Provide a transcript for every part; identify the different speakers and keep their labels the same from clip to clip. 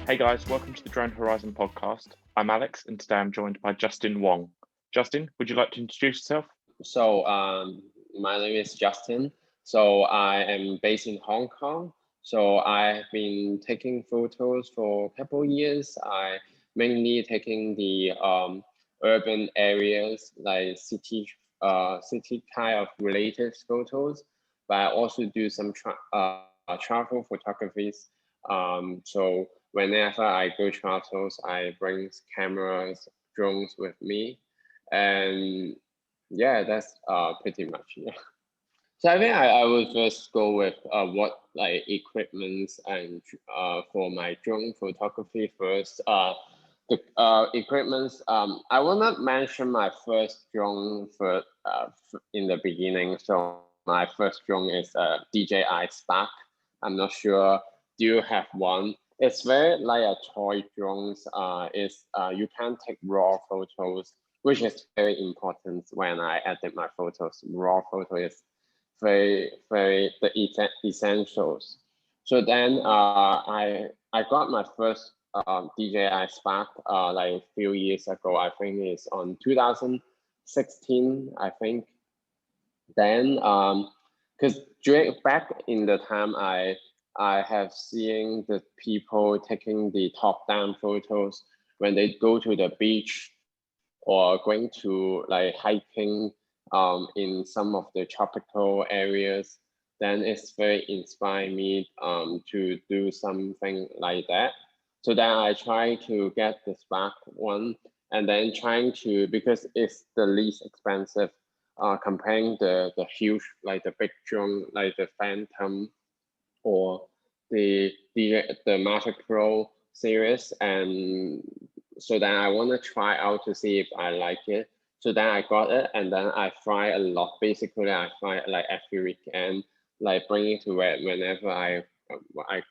Speaker 1: Hey guys, welcome to the Drone Horizon podcast. I'm Alex, and today I'm joined by Justin Wong. Justin, would you like to introduce yourself?
Speaker 2: My name is Justin. So I am based in Hong Kong. So I've been taking photos for a couple of years. I mainly taking the urban areas like city kind of related photos, but I also do some travel photographies. So whenever I go travels, I bring cameras, drones with me, and yeah, that's pretty much, yeah. So I think I would first go with what like equipments and for my drone photography first. The equipments, I will not mention my first drone in the beginning. So my first drone is a DJI Spark. I'm not sure. Do you have one? It's very like a toy drones. You can take raw photos, which is very important when I edit my photos. Raw photo is very the essentials. So then I got my first DJI Spark like a few years ago. I think it's on 2016. I think then because during back in the time I have seen the people taking the top down photos when they go to the beach or going to like hiking in some of the tropical areas, then it's very inspiring me to do something like that. So then I try to get the Spark one, and then trying to, because it's the least expensive, comparing the huge, like the big drone, like the Phantom or the Mavic Pro series, and so then I want to try out to see if I like it. So then I got it, and then I fly a lot. Basically, I fly like every weekend, like bring it to whenever I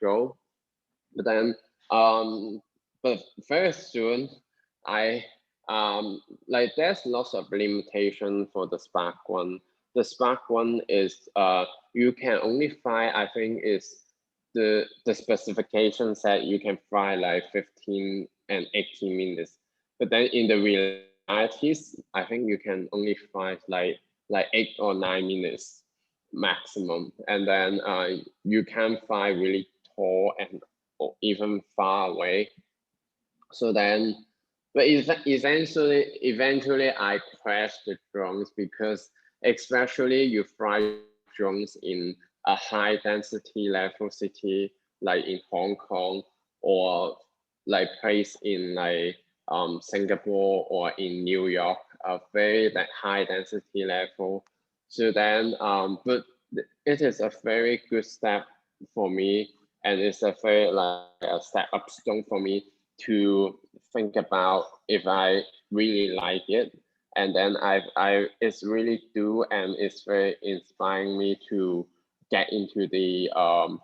Speaker 2: go. But then, but very soon, I like there's lots of limitation for the Spark one. The Spark one is you can only fly. I think is the specification said you can fly like 15 and 18 minutes. But then in the realities, I think you can only fly like 8 or 9 minutes maximum, and then you can fly really tall and or even far away. So then, but eventually I crashed the drones because especially you fly drones in a high density level city like in Hong Kong or like place in like Singapore or in New York, a very like high density level. So then, but it is a very good step for me, and it's a very like a step up stone for me to think about if I really like it. And then I it's really do, and it's very inspiring me to get into the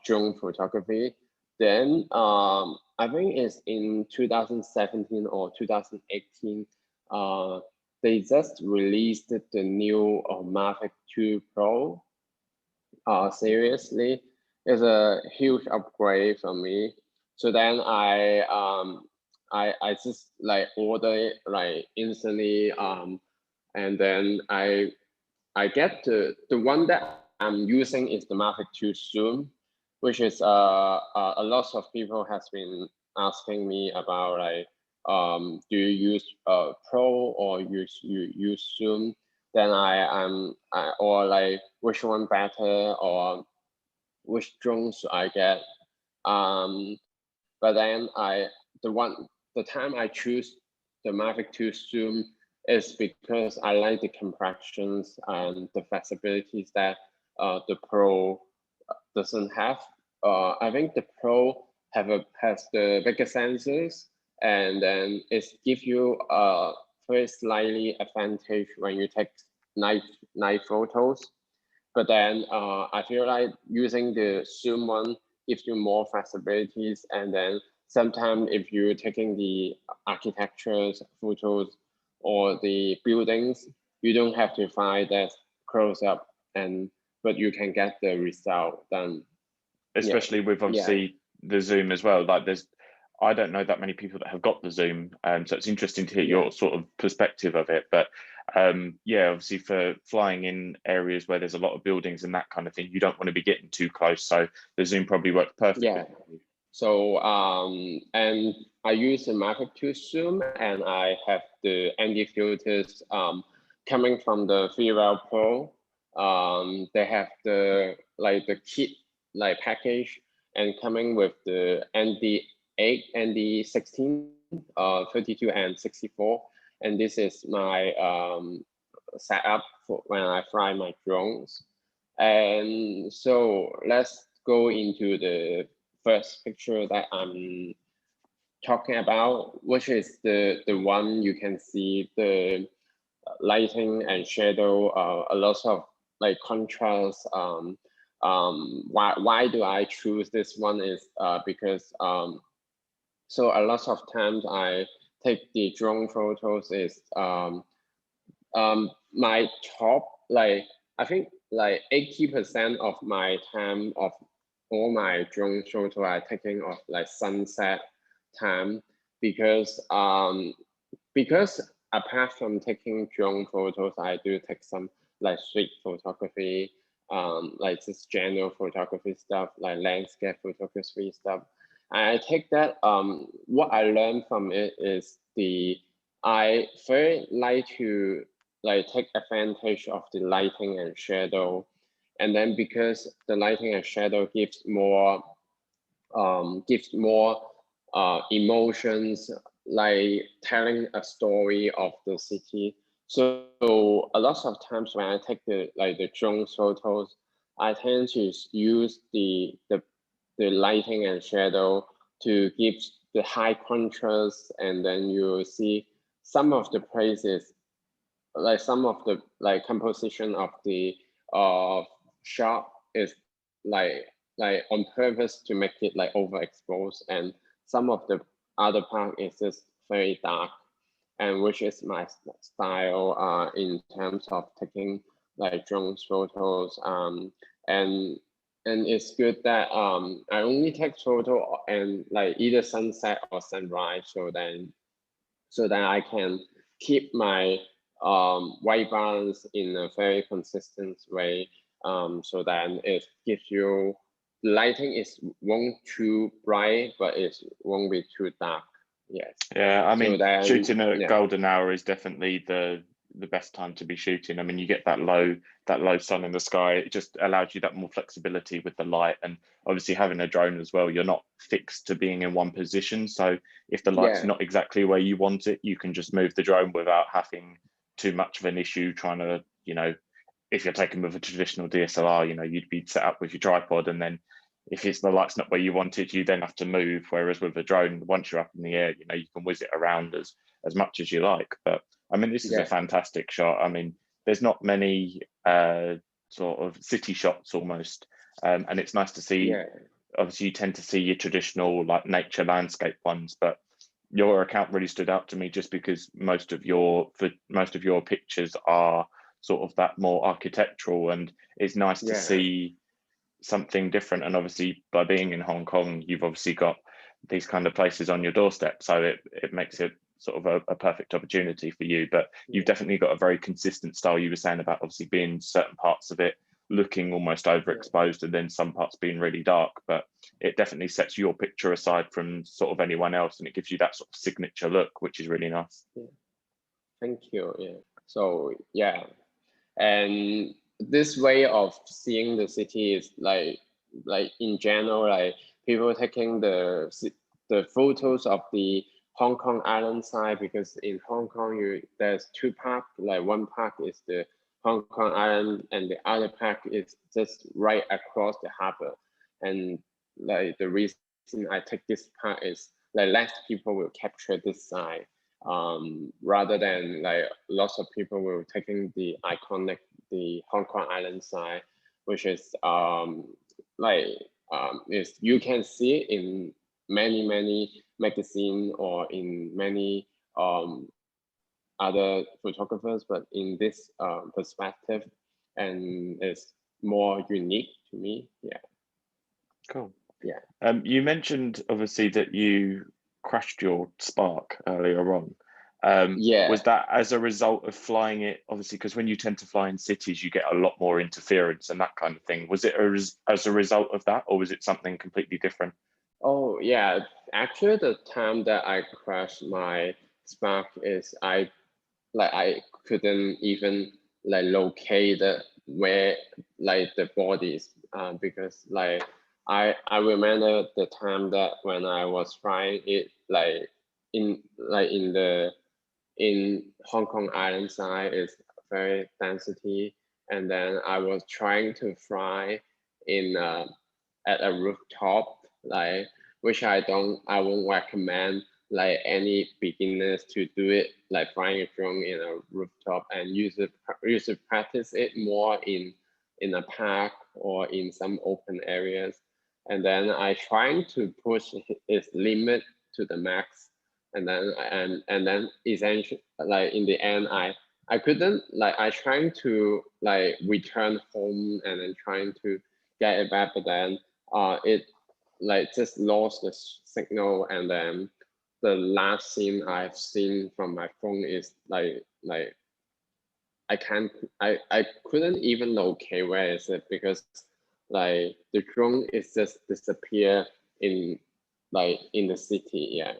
Speaker 2: drone photography. Then I think it's in 2017 or 2018. Uh, they just released the new Mavic 2 Pro. Seriously, it's a huge upgrade for me. So then I just like order it like instantly, and then I get the one that I'm using is the Mavic 2 Zoom, which is a lot of people has been asking me about like do you use Pro or you use Zoom? Then or like which one better or which drones I get. But then the time I choose the Mavic 2 Zoom is because I like the compressions and the flexibilities that the Pro doesn't have. I think the Pro has the bigger sensors, and then it gives you a very slightly advantage when you take night photos. But then I feel like using the Zoom one gives you more flexibilities, and then sometimes if you're taking the architectures photos or the buildings, you don't have to find that close up, and but you can get the result done.
Speaker 1: Especially with
Speaker 2: Yeah.
Speaker 1: obviously the zoom as well. Like I don't know that many people that have got the Zoom, so it's interesting to hear
Speaker 2: Yeah.
Speaker 1: your sort of perspective of it. But yeah, obviously for flying in areas where there's a lot of buildings and that kind of thing, you don't want to be getting too close. So the Zoom probably works perfectly.
Speaker 2: Yeah. So and I use the Mavic 2 Zoom, and I have the ND filters coming from the Freewell Pro. They have the kit package, and coming with the ND8, ND16, 32 and 64. And this is my setup for when I fly my drones. And so let's go into the first picture that I'm talking about, which is the one you can see the lighting and shadow, a lot of contrast. Why do I choose this one is because so a lot of times I take the drone photos is my top I think 80% of my time of all my drone photo are taking of sunset time, because apart from taking drone photos, I do take some street photography, just general photography stuff, landscape photography stuff. I take that. What I learned from it is I very like to take advantage of the lighting and shadow, and then because the lighting and shadow gives more emotions, like telling a story of the city. So a lot of times when I take the drone photos, I tend to use the lighting and shadow to give the high contrast, and then you see some of the places, some of the composition of the shot is on purpose to make it overexposed, and some of the other part is just very dark, and which is my style in terms of taking drone photos. And it's good that I only take photo and either sunset or sunrise, so then I can keep my white balance in a very consistent way. So then it gives you, lighting is won't too bright, but it won't be too dark. Yes.
Speaker 1: Yeah, I mean,
Speaker 2: so then,
Speaker 1: shooting at
Speaker 2: yeah.
Speaker 1: golden hour is definitely the best time to be shooting. I mean, you get that low sun in the sky. It just allows you that more flexibility with the light, and obviously having a drone as well, you're not fixed to being in one position. So if the light's not exactly where you want it, you can just move the drone without having too much of an issue trying to, if you're taking with a traditional DSLR, you'd be set up with your tripod, and then if the light's not where you want it, you then have to move. Whereas with a drone, once you're up in the air, you can whiz it around as much as you like. But I mean, this is a fantastic shot. I mean, there's not many sort of city shots almost, and it's nice to see. Obviously, you tend to see your traditional nature landscape ones, but your account really stood out to me just because most of your pictures are sort of that more architectural, and it's nice to see something different. And obviously by being in Hong Kong, you've obviously got these kind of places on your doorstep, so it makes it sort of a perfect opportunity for you. But you've definitely got a very consistent style. You were saying about obviously being certain parts of it looking almost overexposed and then some parts being really dark, but it definitely sets your picture aside from sort of anyone else, and it gives you that sort of signature look, which is really nice.
Speaker 2: Thank you. So and this way of seeing the city is like in general, people taking the photos of the Hong Kong Island side, because in Hong Kong there's two parks. One park is the Hong Kong Island, and the other park is just right across the harbor. And the reason I take this park is less people will capture this side, rather than lots of people will taking the iconic the Hong Kong Island side, which is is you can see it in many magazines or in many other photographers, but in this perspective, and it's more unique to me.
Speaker 1: Cool. You mentioned obviously that you crashed your Spark earlier on.
Speaker 2: Yeah.
Speaker 1: Was that as a result of flying it? Obviously, because when you tend to fly in cities, you get a lot more interference and that kind of thing. Was it as a result of that, or was it something completely different?
Speaker 2: Oh yeah, actually the time that I crashed my Spark is I couldn't even like locate where like the bodies because like I remember the time that when I was flying it in in Hong Kong Island side is very density, and then I was trying to fly in at a rooftop, like which I won't recommend like any beginners to do it, like flying a drone in a rooftop, and use to practice it more in a park or in some open areas. And then I trying to push its limit to the max, and then essentially like in the end I couldn't like I trying to like return home and then trying to get it back, but then it like just lost the signal, and then the last scene I've seen from my phone is like I can't I couldn't even locate where is it, because like the drone is just disappear in in the city. Yeah.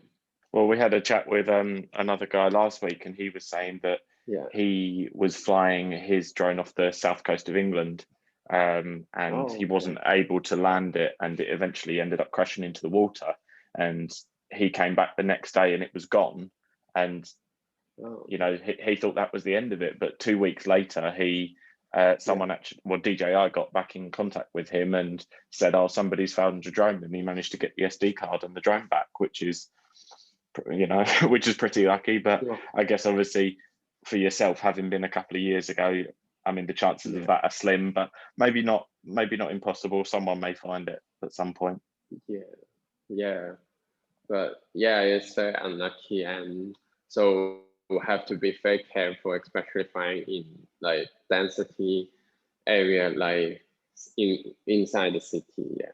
Speaker 1: Well, we had a chat with another guy last week, and he was saying that
Speaker 2: Yeah.
Speaker 1: he was flying his drone off the south coast of England, and he wasn't able to land it, and it eventually ended up crashing into the water. And he came back the next day, and it was gone. And you know, he thought that was the end of it. But 2 weeks later, someone actually, well, DJI got back in contact with him and said, "Oh, somebody's found a drone," and he managed to get the SD card and the drone back, which is, you know, which is pretty lucky. But I guess obviously for yourself, having been a couple of years ago, I mean, the chances of that are slim, but maybe not impossible. Someone may find it at some point.
Speaker 2: Yeah, but yeah, it's very unlucky, and so we have to be very careful, especially flying in like density area, like inside the city. Yeah.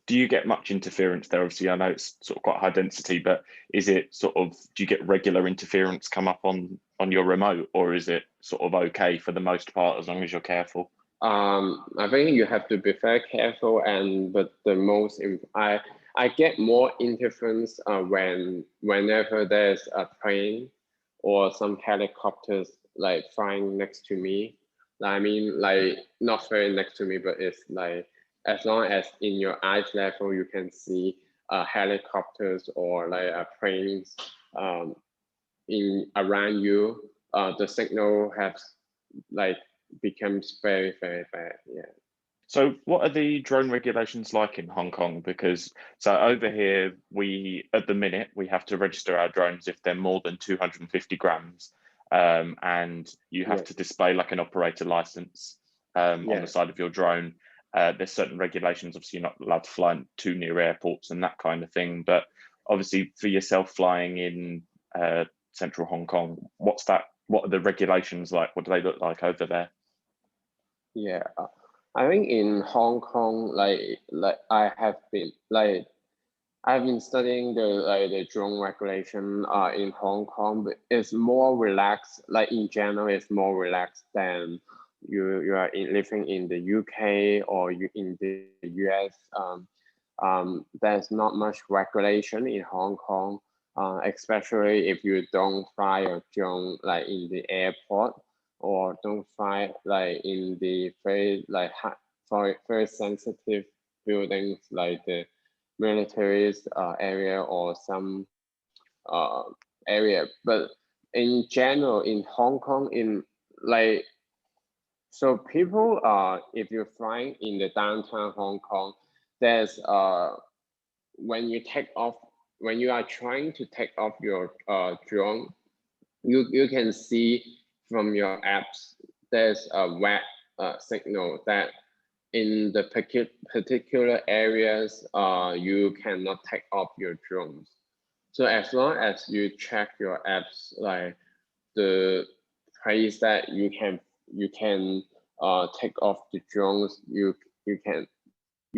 Speaker 1: Do you get much interference there? Obviously, I know it's sort of quite high density, but is it sort of, do you get regular interference come up on your remote, or is it sort of okay for the most part as long as you're careful?
Speaker 2: I think you have to be very careful, but the most I get more interference whenever there's a plane or some helicopters like flying next to me. I mean, like not very next to me, but it's like as long as in your eyes level you can see helicopters or like planes in around you, the signal has like becomes very bad. Yeah.
Speaker 1: So what are the drone regulations like in Hong Kong? Because so over here, at the minute, we have to register our drones if they're more than 250 grams. And you have to display like an operator license on the side of your drone. There's certain regulations, obviously you're not allowed to fly too near airports and that kind of thing. But obviously for yourself flying in central Hong Kong, what are the regulations like? What do they look like over there?
Speaker 2: Yeah. I think in Hong Kong, like I've been studying the drone regulation in Hong Kong, but it's more relaxed. Like in general, it's more relaxed than you are living in the UK or in the US. There's not much regulation in Hong Kong, especially if you don't fly a drone like in the airport, or don't fly like in the very sensitive buildings like the military area or some uh, area. But in general, in Hong Kong, like so people if you're flying in the downtown Hong Kong, there's when you are trying to take off your drone, you can see from your apps there's a red signal that in the particular areas you cannot take off your drones. So as long as you check your apps, like the place that you can take off the drones, you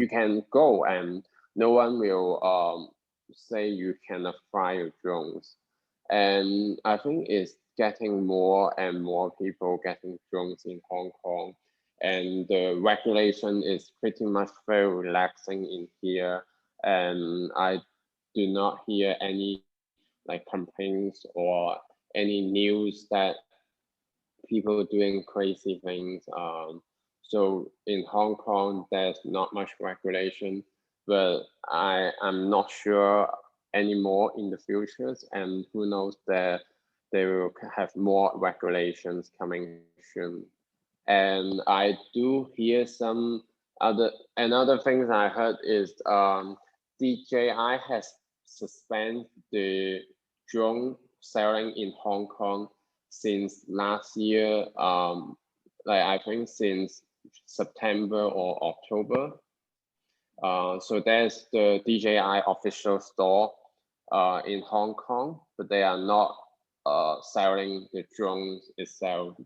Speaker 2: can go, and no one will say you cannot fly your drones. And I think it's getting more and more people getting drones in Hong Kong. And the regulation is pretty much very relaxing in here. And I do not hear any like complaints or any news that people doing crazy things. So in Hong Kong, there's not much regulation, but I am not sure anymore in the futures, and who knows that they will have more regulations coming soon. And I do hear some another things I heard is DJI has suspended the drone selling in Hong Kong since last year, like I think since September or October. So there's the DJI official store in Hong Kong, but they are not selling the drones itself.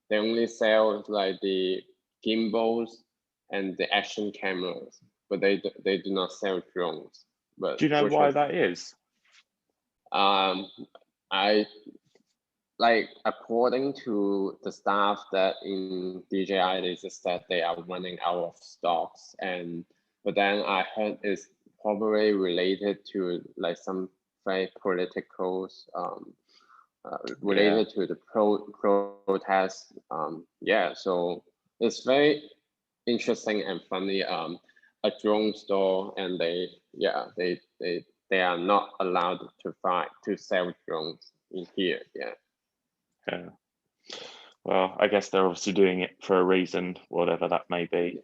Speaker 2: They only sell like the gimbals and the action cameras, but they do not sell drones. But
Speaker 1: Do you know why that is?
Speaker 2: I like according to the staff that in DJI, they just said they are running out of stocks, and but then I heard it's probably related to like some very political related to the protests. Yeah, so it's very interesting and funny. A drone store, and they are not allowed to sell drones in here. Yeah.
Speaker 1: Yeah. Well, I guess they're obviously doing it for a reason, whatever that may be.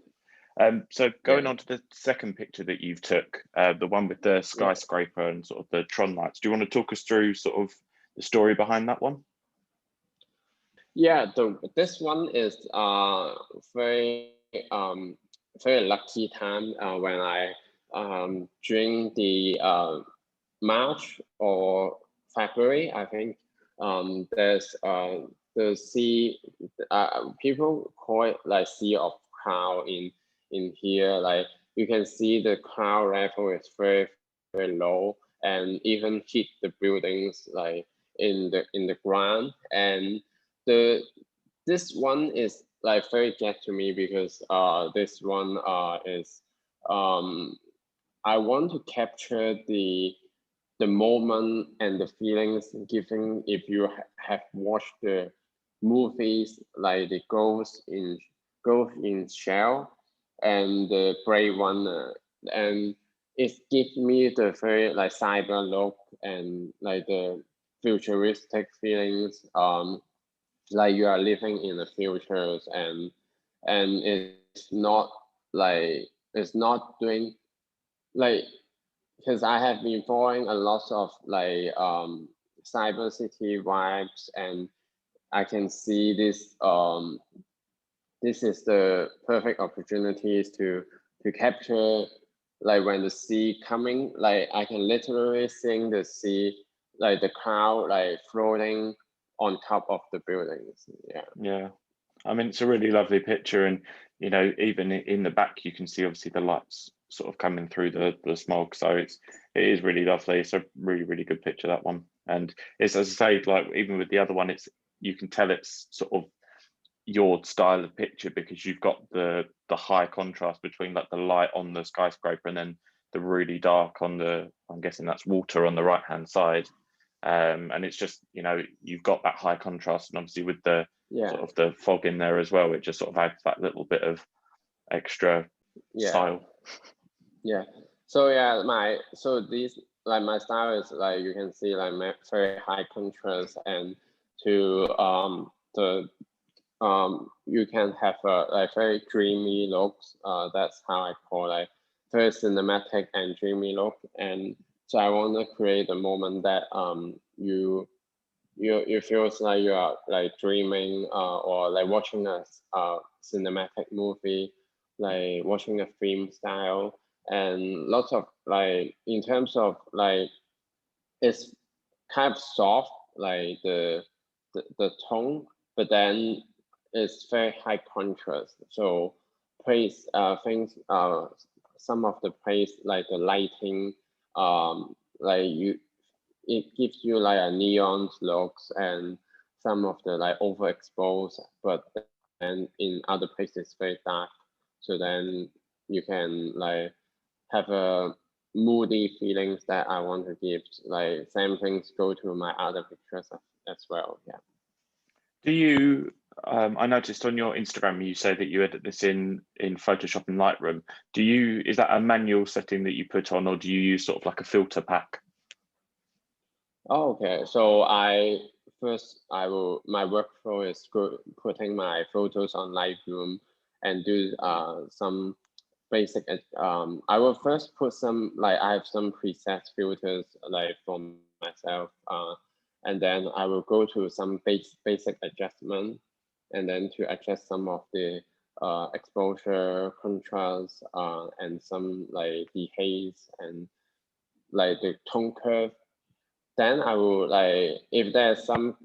Speaker 1: So going on to the second picture that you've took, the one with the skyscraper and sort of the Tron lights. Do you want to talk us through sort of the story behind that one?
Speaker 2: Yeah, this one is very very lucky time when I during the March or February, I think there's the sea, people call it like sea of cloud in here. Like you can see the cloud level is very low, and even hit the buildings like in the ground. And this one is like very good to me because this one is I want to capture the moment and the feelings given if you have watched the movies like the Ghost in Shell and the Brave Runner, and it gives me the very like cyber look and like the futuristic feelings. Like you are living in the futures, and it's not like it's not doing like because I have been following a lot of like cyber city vibes, and I can see this is the perfect opportunities to capture like when the sea coming, like I can literally sing the sea, like the cloud like floating on top of the buildings.
Speaker 1: Yeah, I mean, it's a really lovely picture, and you know, even in the back you can see obviously the lights sort of coming through the smog, so it is really lovely. It's a really good picture, that one. And it's, as I say, like even with the other one, it's, you can tell it's sort of your style of picture because you've got the high contrast between like the light on the skyscraper and then the really dark on the, I'm guessing that's water on the right hand side. And it's just, you know, you've got that high contrast, and obviously with the sort of the fog in there as well, it just sort of adds that little bit of extra style.
Speaker 2: Yeah. So this like my style is like you can see like very high contrast, and to you can have a like very dreamy looks. That's how I call like very cinematic and dreamy look. And so I want to create a moment that you feels like you are like dreaming or like watching a cinematic movie, like watching a film style, and lots of like in terms of like it's kind of soft like the tone, but then it's very high contrast. So place things some of the place like the lighting like it gives you like a neon looks and some of the like overexposed, but then in other places very dark. So then you can like have a moody feelings that I want to give. Like same things go to my other pictures as well. Yeah.
Speaker 1: Do you? I noticed on your Instagram you say that you edit this in Photoshop and Lightroom. Is that a manual setting that you put on, or do you use sort of like a filter pack?
Speaker 2: Oh, okay. So my workflow is putting my photos on Lightroom and do some basic. I will first put some like I have some preset filters like for myself, and then I will go to some basic adjustment, and then to adjust some of the exposure, contrast, and some like dehaze and like the tone curve. Then I will like if there's some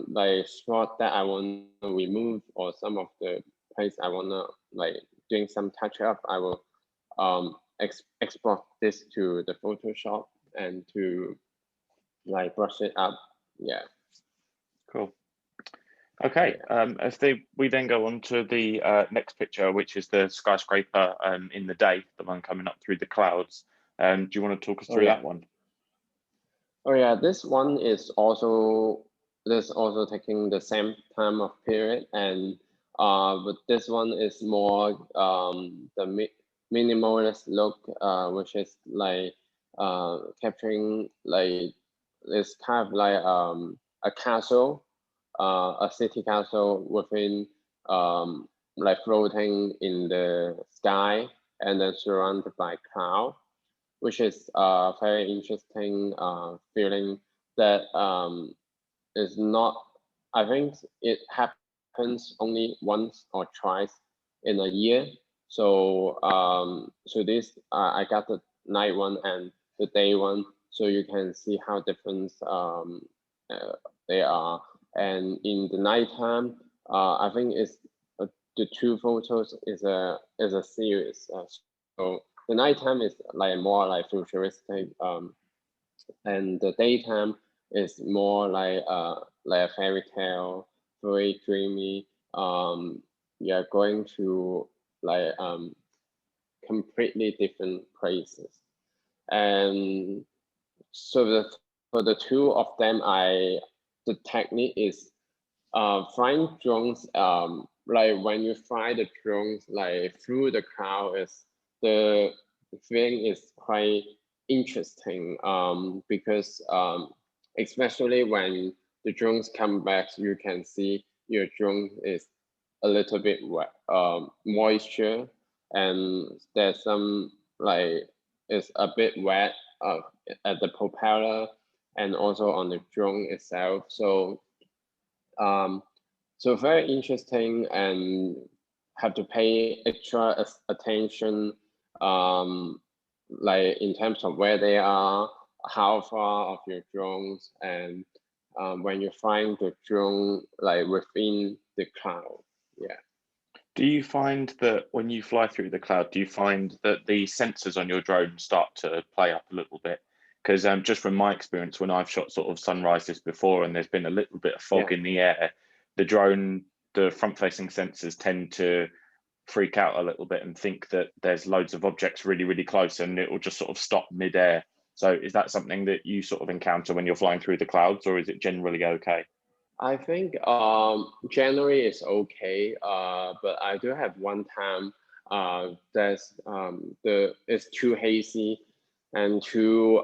Speaker 2: like spot that I want to remove or some of the place I want to like doing some touch up, I will export this to the Photoshop and to like brush it up. Yeah.
Speaker 1: Cool. Okay. We then go on to the next picture, which is the skyscraper in the day, the one coming up through the clouds. Do you want to talk us through that one?
Speaker 2: Oh yeah, this one is also taking the same time of period, and but this one is more the minimalist look, which is like capturing like this kind of like a castle, a city castle within like floating in the sky and then surrounded by cloud, which is very interesting feeling that is not, I think it happens only once or twice in a year. So so this I got the night one and the day one, so you can see how different they are. And in the nighttime, I think it's the two photos is a series. So the nighttime is like more like futuristic, and the daytime is more like a fairy tale, very dreamy. You're going to like completely different places, and so for the two of them, the technique is flying drones. Like when you fly the drones like through the cloud, is the feeling is quite interesting. Because especially when the drones come back, you can see your drone is a little bit wet, moisture, and there's some like it's a bit wet at the propeller and also on the drone itself. So so very interesting and have to pay extra attention, like in terms of where they are, how far of your drones, and when you're flying the drone like within the cloud. Yeah.
Speaker 1: Do you find that when you fly through the cloud, do you find that the sensors on your drone start to play up a little bit? Because just from my experience, when I've shot sort of sunrises before and there's been a little bit of fog in the air, the drone, the front-facing sensors tend to freak out a little bit and think that there's loads of objects really, really close, and it will just sort of stop mid-air. So is that something that you sort of encounter when you're flying through the clouds, or is it generally okay?
Speaker 2: I think January is okay, but I do have one time there's it's too hazy and too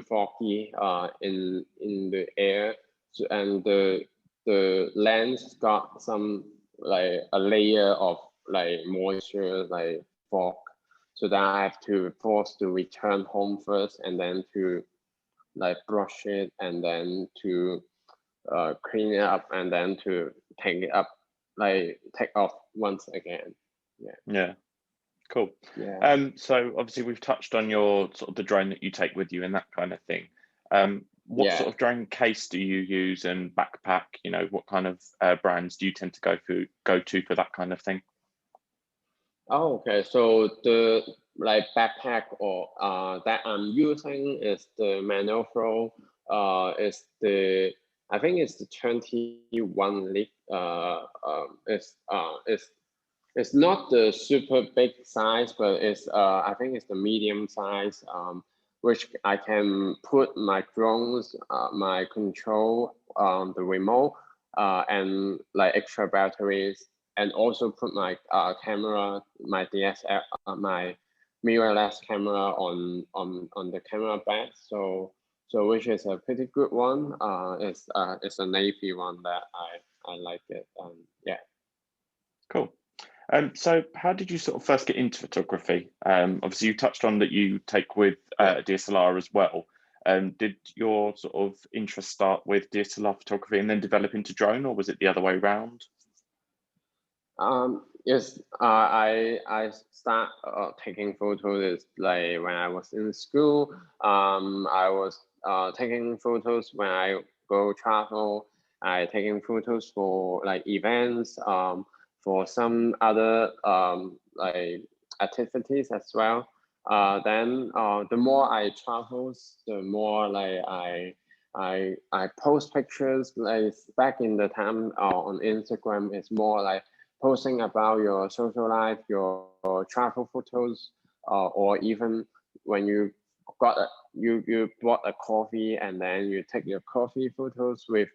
Speaker 2: foggy in the air, so, and the lens got some like a layer of like moisture like fog, so that I have to force to return home first and then to like brush it and then to clean it up and then to take it up, like take off once again.
Speaker 1: Yeah. Cool.
Speaker 2: Yeah.
Speaker 1: So obviously we've touched on your sort of the drone that you take with you and that kind of thing. What sort of drone case do you use and backpack? You know, what kind of brands do you tend to go to for that kind of thing?
Speaker 2: Oh, okay. So like backpack or that I'm using is the Manofro. Is the I think it's the 21 lit. It's not the super big size, but it's I think it's the medium size, which I can put my drones, my control, the remote, and like extra batteries, and also put my camera, my DSL, my mirrorless camera on the camera bag. So which is a pretty good one. It's a navy one that I like it. Yeah.
Speaker 1: Cool. So how did you sort of first get into photography? Obviously you touched on that you take with DSLR as well. Did your sort of interest start with DSLR photography and then develop into drone, or was it the other way around?
Speaker 2: Yes, I start taking photos like when I was in school. I was taking photos when I go travel. I taking photos for like events. For some other like activities as well. Then the more I travel, the more like I post pictures. Like back in the time on Instagram, it's more like posting about your social life, your travel photos, or even when you you bought a coffee and then you take your coffee photos with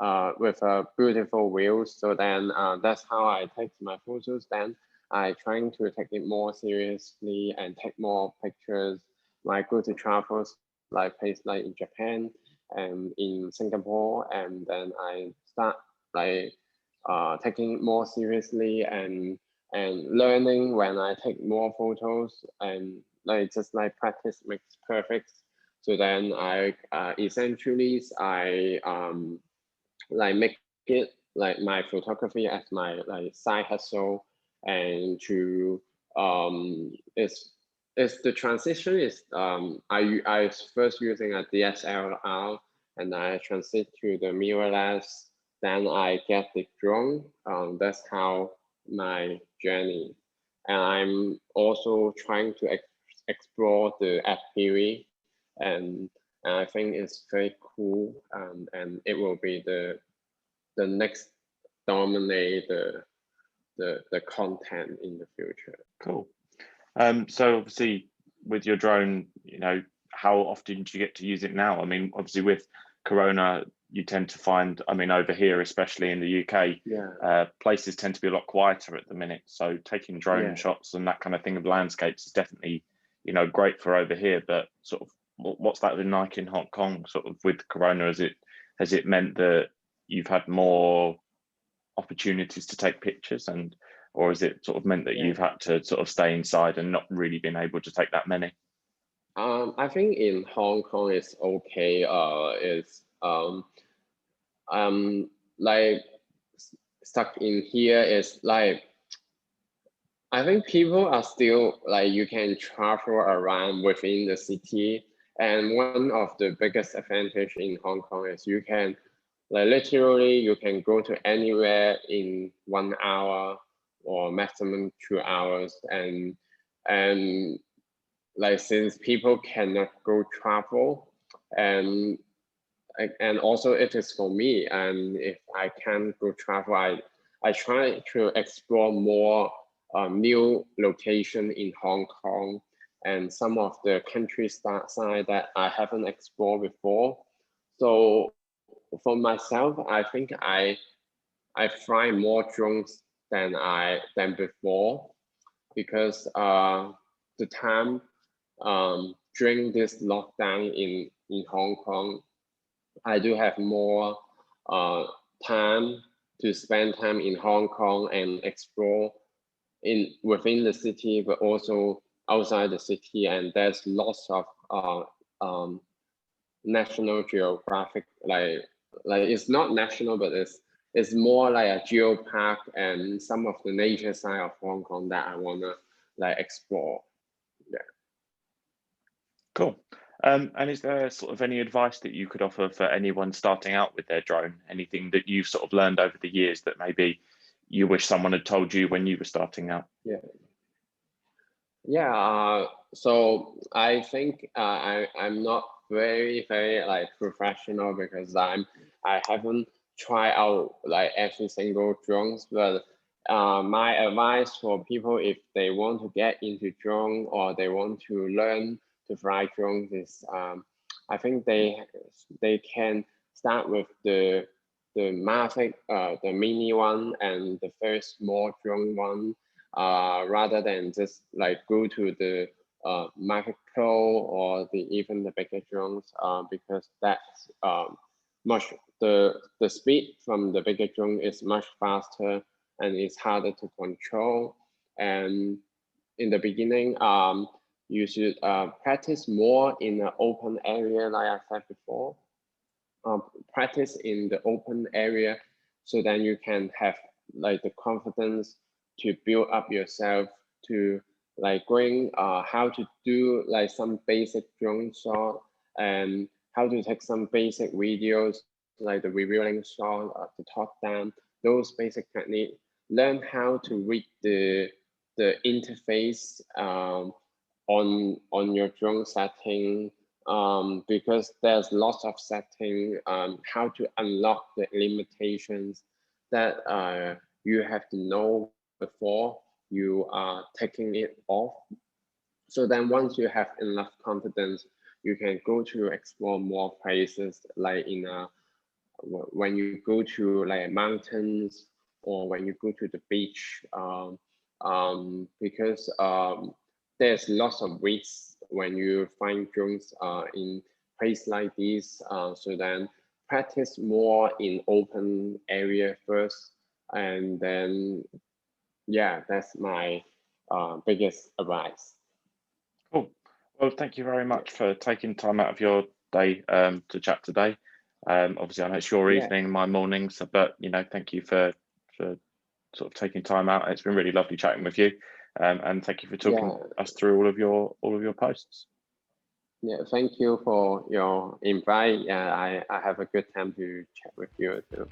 Speaker 2: a beautiful view. So then that's how I take my photos. Then I trying to take it more seriously and take more pictures. When I go to travels like places like in Japan and in Singapore, and then I start like taking more seriously and learning when I take more photos, and like just like practice makes perfect. So then I essentially I like make it like my photography as my like side hustle, and to it's the transition is I was first using a DSLR, and I transit to the mirrorless, then I get the drone. That's how my journey, and I'm also trying to explore the FPV, and I think it's very cool, and it will be the next dominate the content in the future.
Speaker 1: Cool. So obviously with your drone, you know, how often do you get to use it now? I mean, obviously with Corona, you tend to find, I mean, over here, especially in the UK, places tend to be a lot quieter at the minute. So taking drone shots and that kind of thing of landscapes is definitely, you know, great for over here. But sort of, what's that been like in Hong Kong? Sort of with Corona, has it meant that you've had more opportunities to take pictures, and or is it sort of meant that you've had to sort of stay inside and not really been able to take that many?
Speaker 2: I think in Hong Kong it's okay. It's like stuck in here is like I think people are still like you can travel around within the city, and one of the biggest advantage in Hong Kong is you can like literally you can go to anywhere in 1 hour or maximum 2 hours, and like since people cannot go travel, and and also it is for me, and if I can't go travel, I try to explore more new location in Hong Kong and some of the countryside that I haven't explored before. So for myself, I think I fly more drones than before, because the time during this lockdown in Hong Kong, I do have more uh, time to spend time in Hong Kong and explore in within the city, but also outside the city. And there's lots of National Geographic, like it's not national, but it's more like a geopark and some of the nature side of Hong Kong that I wanna like explore. Yeah.
Speaker 1: Cool. And is there sort of any advice that you could offer for anyone starting out with their drone? Anything that you've sort of learned over the years that maybe you wish someone had told you when you were starting out?
Speaker 2: Yeah. Yeah, so I think I'm not very like professional because I haven't tried out like every single drones, but my advice for people if they want to get into drone or they want to learn to fly drones is I think they can start with the Mavic, the mini one and the first small drone one, rather than just like go to the Mavic Pro or even the bigger drones, because that's much the speed from the bigger drone is much faster and it's harder to control. And in the beginning, you should practice more in an open area, like I said before. Practice in the open area so then you can have like the confidence to build up yourself to like going how to do like some basic drone shot and how to take some basic videos like the revealing shot, the top down, those basic technique. Learn how to read the interface on your drone setting, because there's lots of setting, how to unlock the limitations that you have to know before you are taking it off. So then once you have enough confidence, you can go to explore more places like when you go to like mountains or when you go to the beach, because there's lots of risks when you find drones in place like this. So then practice more in open area first, and then yeah, that's my biggest advice.
Speaker 1: Cool. Well, thank you very much for taking time out of your day to chat today. Obviously, I know it's your
Speaker 2: Yeah,
Speaker 1: evening, my morning, so but thank you for sort of taking time out. It's been really lovely chatting with you, and thank you for talking
Speaker 2: yeah,
Speaker 1: us through all of your posts.
Speaker 2: yeah. Thank you for your invite. Yeah, I have a good time to chat with you too.